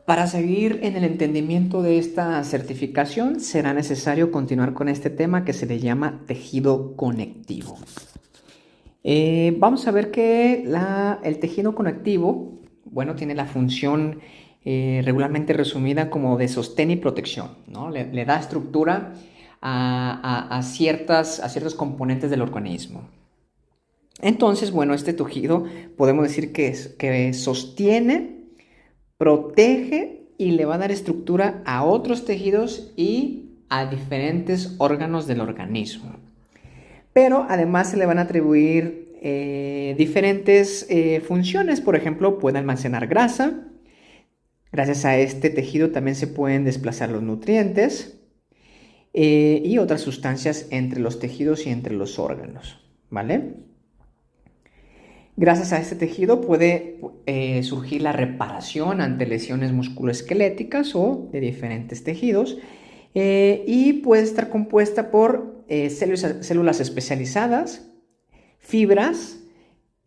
Para seguir en el entendimiento de esta certificación, será necesario continuar con este tema que se le llama tejido conectivo. Vamos a ver que el tejido conectivo, bueno, tiene la función regularmente resumida como de sostén y protección, ¿no? Le da estructura a ciertos componentes del organismo. Entonces, bueno, este tejido podemos decir que sostiene, protege y le va a dar estructura a otros tejidos y a diferentes órganos del organismo. Pero además se le van a atribuir diferentes funciones. Por ejemplo, puede almacenar grasa. Gracias a este tejido también se pueden desplazar los nutrientes y otras sustancias entre los tejidos y entre los órganos, ¿vale? Gracias a este tejido puede surgir la reparación ante lesiones musculoesqueléticas o de diferentes tejidos y puede estar compuesta por células especializadas, fibras,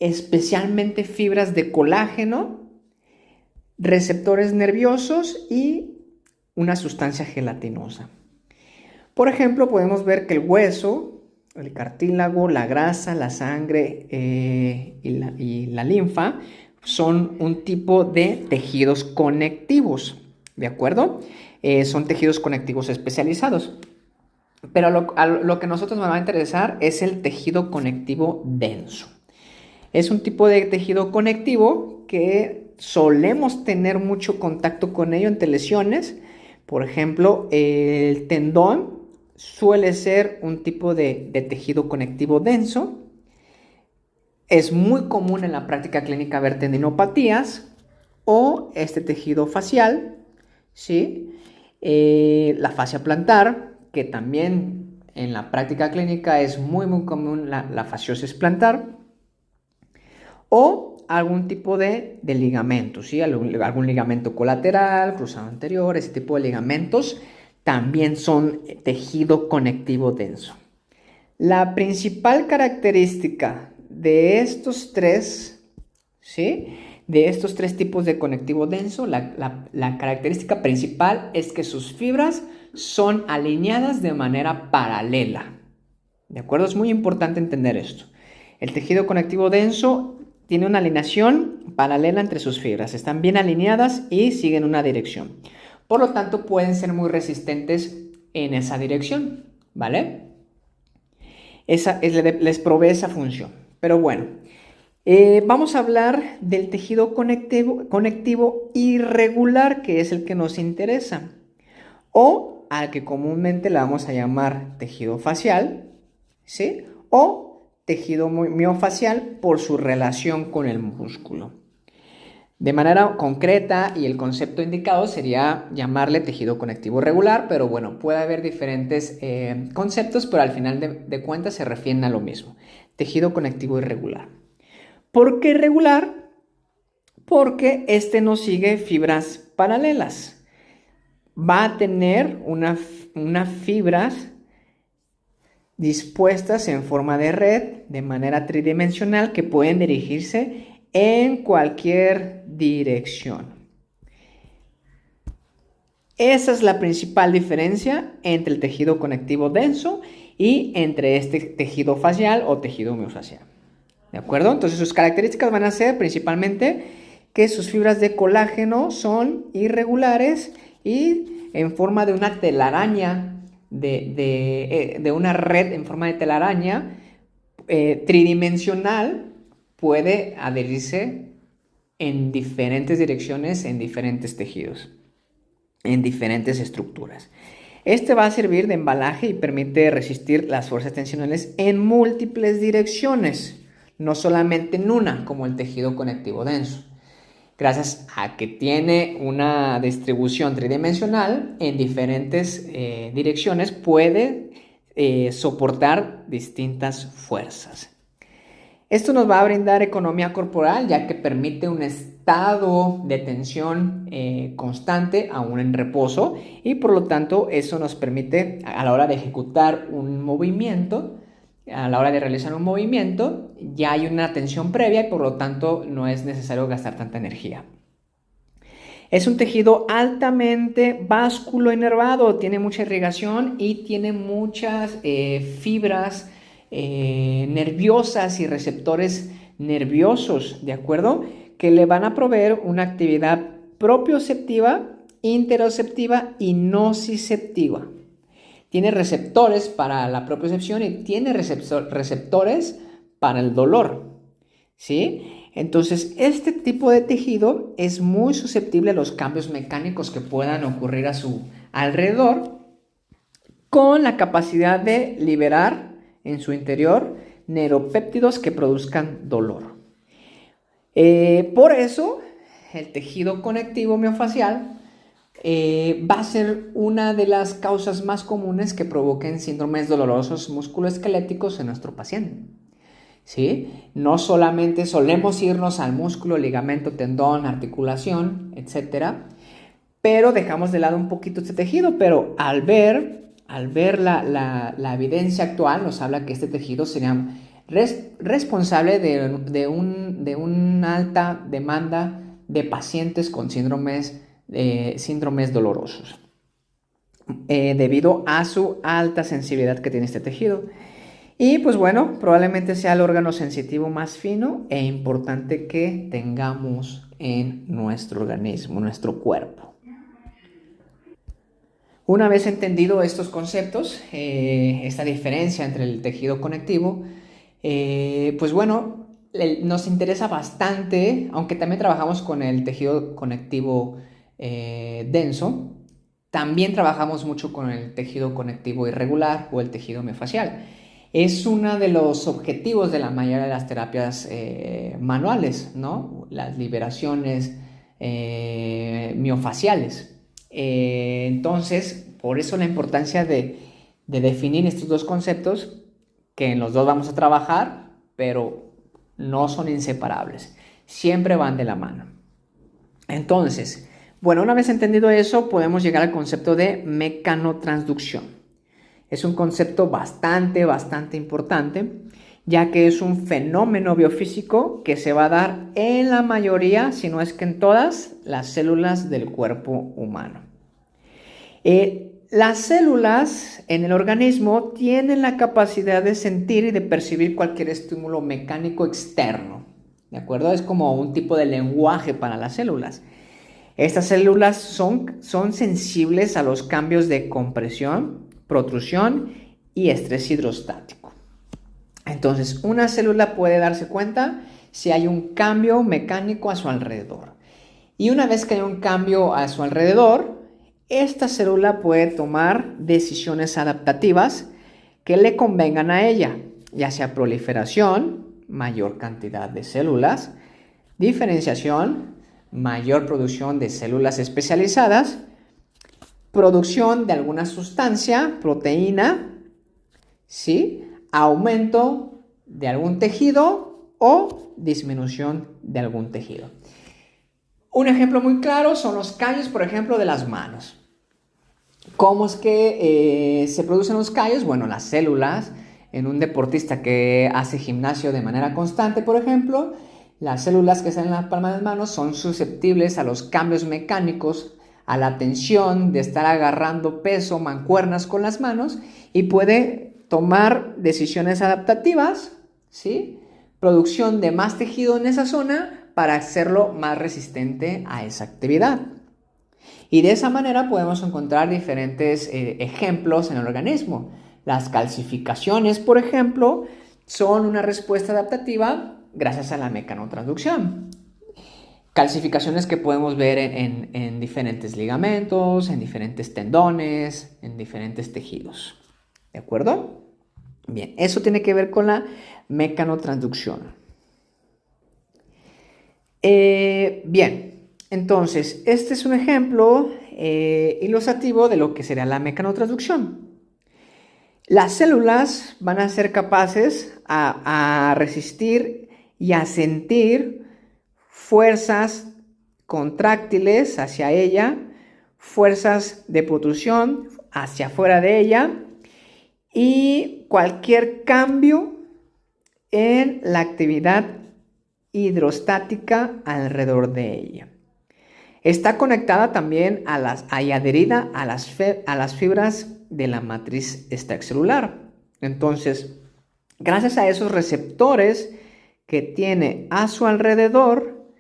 especialmente fibras de colágeno, receptores nerviosos y una sustancia gelatinosa. Por ejemplo, podemos ver que el hueso, el cartílago, la grasa, la sangre y la linfa son un tipo de tejidos conectivos, ¿de acuerdo? Son tejidos conectivos especializados. Pero lo que a nosotros nos va a interesar es el tejido conectivo denso. Es un tipo de tejido conectivo que solemos tener mucho contacto con ello ante lesiones. Por ejemplo, el tendón suele ser un tipo de tejido conectivo denso. Es muy común en la práctica clínica ver tendinopatías o este tejido facial, ¿sí? La fascia plantar, que también en la práctica clínica es muy común la fasciosis plantar, o algún tipo de ligamento, ¿sí? Algún ligamento colateral, cruzado anterior, ese tipo de ligamentos también son tejido conectivo denso. La principal característica de estos tres, ¿sí? De estos tres tipos de conectivo denso, la característica principal es que sus fibras son alineadas de manera paralela. ¿De acuerdo? Es muy importante entender esto. El tejido conectivo denso tiene una alineación paralela entre sus fibras. Están bien alineadas y siguen una dirección. Por lo tanto, pueden ser muy resistentes en esa dirección, ¿vale? Les provee esa función. Pero bueno, vamos a hablar del tejido conectivo irregular, que es el que nos interesa, o al que comúnmente le vamos a llamar tejido facial, ¿sí? O tejido miofacial por su relación con el músculo. De manera concreta y el concepto indicado sería llamarle tejido conectivo regular, pero bueno, puede haber diferentes conceptos, pero al final de cuentas se refieren a lo mismo. Tejido conectivo irregular. ¿Por qué irregular? Porque este no sigue fibras paralelas. Va a tener unas fibras dispuestas en forma de red de manera tridimensional que pueden dirigirse en cualquier dirección. Esa es la principal diferencia entre el tejido conectivo denso y entre este tejido facial o tejido miofacial. ¿De acuerdo? Entonces sus características van a ser principalmente que sus fibras de colágeno son irregulares y en forma de una telaraña, de una red en forma de telaraña tridimensional, puede adherirse en diferentes direcciones, en diferentes tejidos, en diferentes estructuras. Este va a servir de embalaje y permite resistir las fuerzas tensionales en múltiples direcciones, no solamente en una, como el tejido conectivo denso. Gracias a que tiene una distribución tridimensional en diferentes direcciones, puede soportar distintas fuerzas. Esto nos va a brindar economía corporal, ya que permite un estado de tensión constante, aún en reposo, y por lo tanto eso nos permite a la hora de ejecutar un movimiento, a la hora de realizar un movimiento, ya hay una tensión previa y por lo tanto no es necesario gastar tanta energía. Es un tejido altamente vasculoinervado, tiene mucha irrigación y tiene muchas fibras nerviosas y receptores nerviosos, ¿de acuerdo? Que le van a proveer una actividad propioceptiva, interoceptiva y nociceptiva. Tiene receptores para la propiocepción y tiene receptores para el dolor, ¿sí? Entonces, este tipo de tejido es muy susceptible a los cambios mecánicos que puedan ocurrir a su alrededor, con la capacidad de liberar en su interior neuropéptidos que produzcan dolor. Por eso, el tejido conectivo miofacial va a ser una de las causas más comunes que provoquen síndromes dolorosos musculoesqueléticos en nuestro paciente. ¿Sí? No solamente solemos irnos al músculo, ligamento, tendón, articulación, etcétera, pero dejamos de lado un poquito este tejido, pero al ver la evidencia actual nos habla que este tejido sería responsable de una alta demanda de pacientes con síndromes dolorosos, debido a su alta sensibilidad que tiene este tejido. Y pues bueno, probablemente sea el órgano sensitivo más fino e importante que tengamos en nuestro organismo, nuestro cuerpo. Una vez entendido estos conceptos, esta diferencia entre el tejido conectivo, pues bueno, nos interesa bastante, aunque también trabajamos con el tejido conectivo denso, también trabajamos mucho con el tejido conectivo irregular o el tejido miofacial. Es uno de los objetivos de la mayoría de las terapias manuales, ¿no? Las liberaciones miofaciales. Entonces, por eso la importancia de definir estos dos conceptos, que en los dos vamos a trabajar, pero no son inseparables. Siempre van de la mano. Entonces, bueno, una vez entendido eso, podemos llegar al concepto de mecanotransducción. Es un concepto bastante importante, ya que es un fenómeno biofísico que se va a dar en la mayoría, si no es que en todas, las células del cuerpo humano. Las células en el organismo tienen la capacidad de sentir y de percibir cualquier estímulo mecánico externo, ¿de acuerdo? Es como un tipo de lenguaje para las células. Estas células son sensibles a los cambios de compresión, protrusión y estrés hidrostático. Entonces, una célula puede darse cuenta si hay un cambio mecánico a su alrededor. Y una vez que hay un cambio a su alrededor, esta célula puede tomar decisiones adaptativas que le convengan a ella, ya sea proliferación, mayor cantidad de células, diferenciación, mayor producción de células especializadas, producción de alguna sustancia, proteína, ¿sí? Aumento de algún tejido o disminución de algún tejido. Un ejemplo muy claro son los callos, por ejemplo, de las manos. ¿Cómo es que se producen los callos? Bueno, las células en un deportista que hace gimnasio de manera constante, por ejemplo, las células que están en la palma de las manos son susceptibles a los cambios mecánicos, a la tensión de estar agarrando peso, mancuernas con las manos, y puede tomar decisiones adaptativas, ¿sí? Producción de más tejido en esa zona para hacerlo más resistente a esa actividad. Y de esa manera podemos encontrar diferentes ejemplos en el organismo. Las calcificaciones, por ejemplo, son una respuesta adaptativa gracias a la mecanotransducción. Calcificaciones que podemos ver en diferentes ligamentos, en diferentes tendones, en diferentes tejidos. ¿De acuerdo? Bien, eso tiene que ver con la mecanotransducción. Bien, entonces, este es un ejemplo ilustrativo de lo que será la mecanotransducción. Las células van a ser capaces a resistir y a sentir fuerzas contráctiles hacia ella, fuerzas de protrusión hacia afuera de ella y cualquier cambio en la actividad hidrostática alrededor de ella. Está conectada también y adherida a las fibras de la matriz extracelular. Entonces, gracias a esos receptores que tiene a su alrededor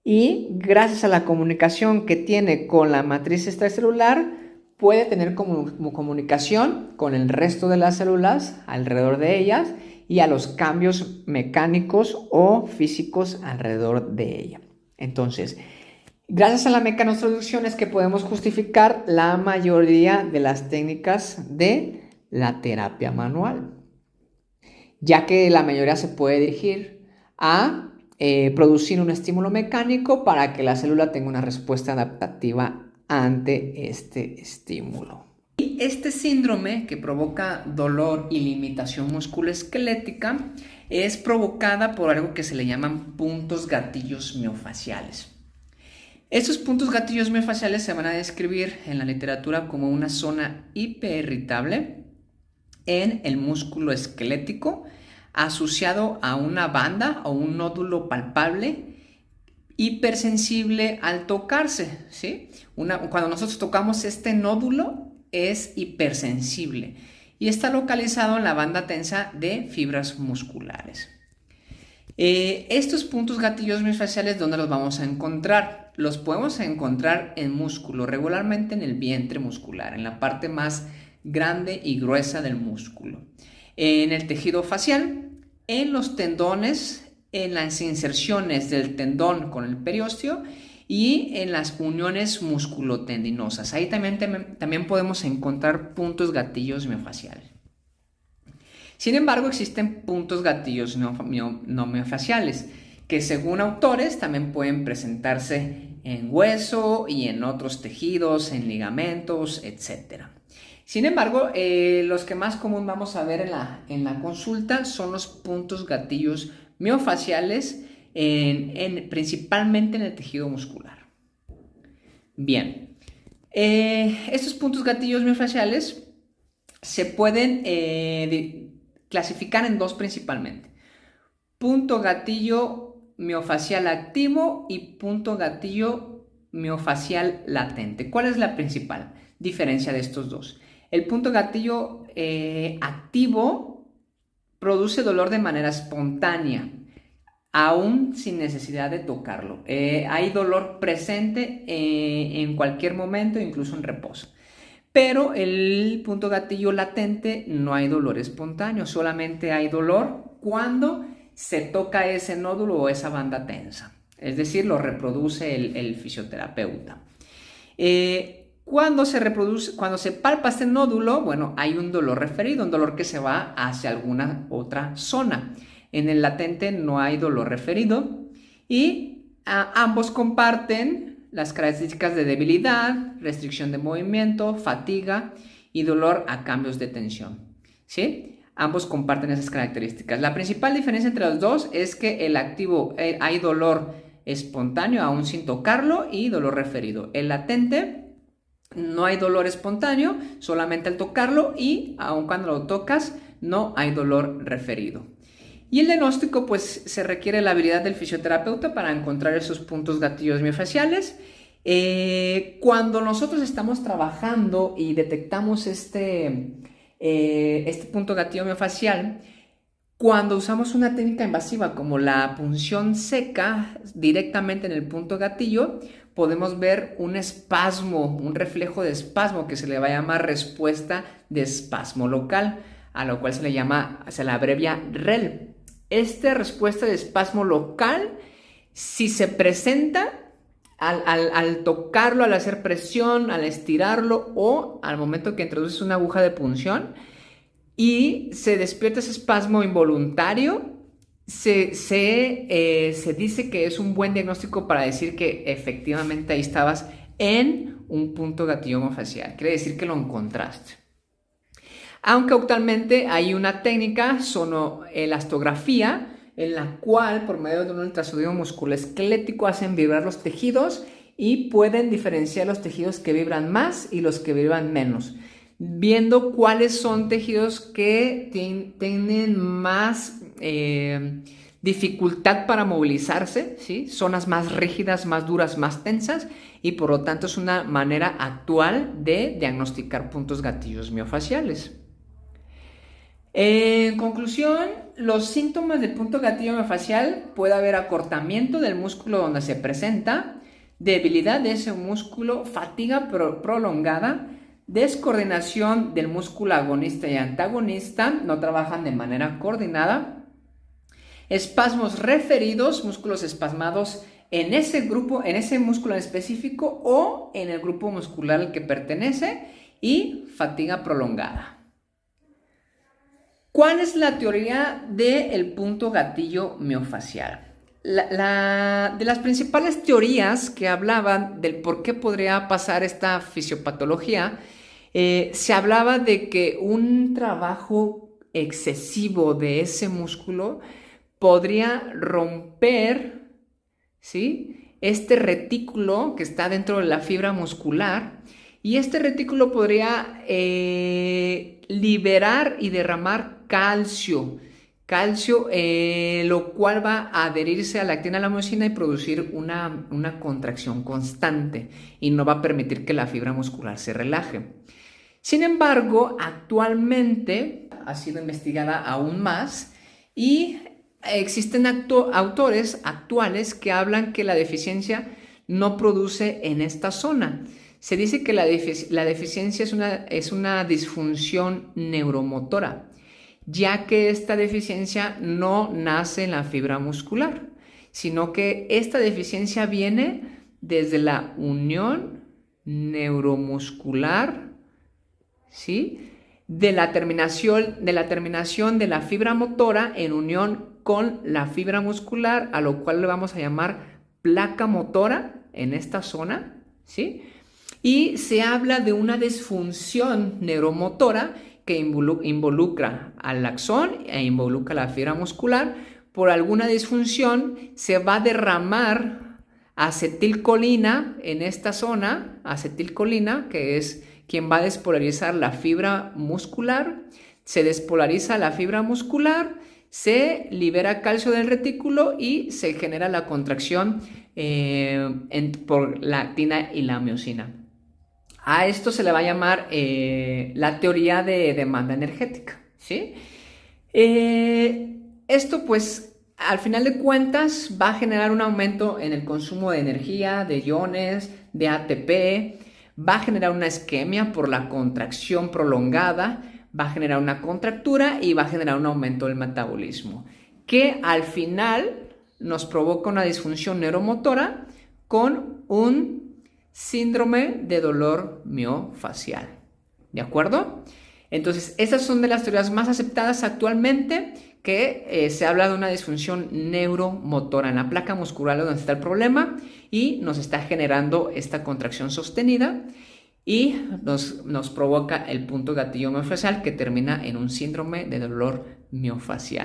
y gracias a la comunicación que tiene con la matriz extracelular, puede tener comunicación con el resto de las células alrededor de ellas y a los cambios mecánicos o físicos alrededor de ella. Entonces, gracias a la mecanotransducción es que podemos justificar la mayoría de las técnicas de la terapia manual, ya que la mayoría se puede dirigir a producir un estímulo mecánico para que la célula tenga una respuesta adaptativa ante este estímulo. Y este síndrome que provoca dolor y limitación musculoesquelética es provocada por algo que se le llaman puntos gatillos miofaciales. Estos puntos gatillos miofaciales se van a describir en la literatura como una zona hiperirritable en el músculo esquelético asociado a una banda o un nódulo palpable hipersensible al tocarse, ¿sí? Cuando nosotros tocamos este nódulo es hipersensible y está localizado en la banda tensa de fibras musculares. Estos puntos gatillos miofaciales, ¿dónde los vamos a encontrar? Los podemos encontrar en músculo, regularmente en el vientre muscular, en la parte más grande y gruesa del músculo, en el tejido facial, en los tendones, en las inserciones del tendón con el periósteo y en las uniones musculotendinosas. Ahí también podemos encontrar puntos gatillos miofaciales. Sin embargo, existen puntos gatillos no miofaciales que, según autores, también pueden presentarse en hueso y en otros tejidos, en ligamentos, etc. Sin embargo, los que más común vamos a ver en la consulta son los puntos gatillos miofaciales, principalmente en el tejido muscular. Bien, estos puntos gatillos miofaciales se pueden clasificar en dos principalmente: punto gatillo miofacial activo y punto gatillo miofacial latente. ¿Cuál es la principal diferencia de estos dos? El punto gatillo activo produce dolor de manera espontánea, aún sin necesidad de tocarlo. Hay dolor presente en cualquier momento, incluso en reposo. Pero el punto gatillo latente no hay dolor espontáneo, solamente hay dolor cuando se toca ese nódulo o esa banda tensa. Es decir, lo reproduce el fisioterapeuta. Cuando se palpa este nódulo, bueno, hay un dolor referido, un dolor que se va hacia alguna otra zona. En el latente no hay dolor referido y ambos comparten las características de debilidad, restricción de movimiento, fatiga y dolor a cambios de tensión, ¿sí? Ambos comparten esas características. La principal diferencia entre los dos es que el activo hay dolor espontáneo aún sin tocarlo y dolor referido. El latente no hay dolor espontáneo, solamente al tocarlo, y aun cuando lo tocas no hay dolor referido. Y el diagnóstico, pues, se requiere la habilidad del fisioterapeuta para encontrar esos puntos gatillos miofaciales. Cuando nosotros estamos trabajando y detectamos este punto gatillo miofacial, cuando usamos una técnica invasiva como la punción seca directamente en el punto gatillo, podemos ver un espasmo, un reflejo de espasmo que se le va a llamar respuesta de espasmo local, a lo cual se le abrevia REL. Esta respuesta de espasmo local, si se presenta al tocarlo, al hacer presión, al estirarlo o al momento que introduces una aguja de punción y se despierta ese espasmo involuntario, se dice que es un buen diagnóstico para decir que efectivamente ahí estabas en un punto gatillo miofacial. Quiere decir que lo encontraste. Aunque actualmente hay una técnica, sonoelastografía, en la cual por medio de un ultrasonido musculoesquelético hacen vibrar los tejidos y pueden diferenciar los tejidos que vibran más y los que vibran menos, viendo cuáles son tejidos que tienen más dificultad para movilizarse, ¿sí? Zonas más rígidas, más duras, más tensas, y por lo tanto es una manera actual de diagnosticar puntos gatillos miofaciales. En conclusión, los síntomas del punto gatillo miofacial: puede haber acortamiento del músculo donde se presenta, debilidad de ese músculo, fatiga prolongada, descoordinación del músculo agonista y antagonista, no trabajan de manera coordinada, espasmos referidos, músculos espasmados en ese grupo, en ese músculo en específico o en el grupo muscular al que pertenece, y fatiga prolongada. ¿Cuál es la teoría del punto gatillo miofacial? De las principales teorías que hablaban del por qué podría pasar esta fisiopatología, se hablaba de que un trabajo excesivo de ese músculo podría romper, ¿sí?, este retículo que está dentro de la fibra muscular, y este retículo podría liberar y derramar calcio, lo cual va a adherirse a la actina y la miosina y producir una contracción constante, y no va a permitir que la fibra muscular se relaje. Sin embargo, actualmente ha sido investigada aún más, y existen autores actuales que hablan que la deficiencia no produce en esta zona. Se dice que la deficiencia es una disfunción neuromotora, ya que esta deficiencia no nace en la fibra muscular, sino que esta deficiencia viene desde la unión neuromuscular, ¿sí?, de la terminación de la fibra motora en unión con la fibra muscular, a lo cual le vamos a llamar placa motora en esta zona, ¿sí? Y se habla de una disfunción neuromotora que involucra al axón e involucra la fibra muscular. Por alguna disfunción se va a derramar acetilcolina en esta zona, acetilcolina, que es quien va a despolarizar la fibra muscular. Se despolariza la fibra muscular, se libera calcio del retículo y se genera la contracción por la actina y la miosina. A esto se le va a llamar la teoría de demanda energética, ¿sí? Esto, pues, al final de cuentas, va a generar un aumento en el consumo de energía, de iones, de ATP, va a generar una isquemia por la contracción prolongada, va a generar una contractura y va a generar un aumento del metabolismo, que al final nos provoca una disfunción neuromotora con un síndrome de dolor miofacial. ¿De acuerdo? Entonces, esas son de las teorías más aceptadas actualmente, que se habla de una disfunción neuromotora en la placa muscular donde está el problema y nos está generando esta contracción sostenida y nos provoca el punto gatillo miofacial, que termina en un síndrome de dolor miofacial.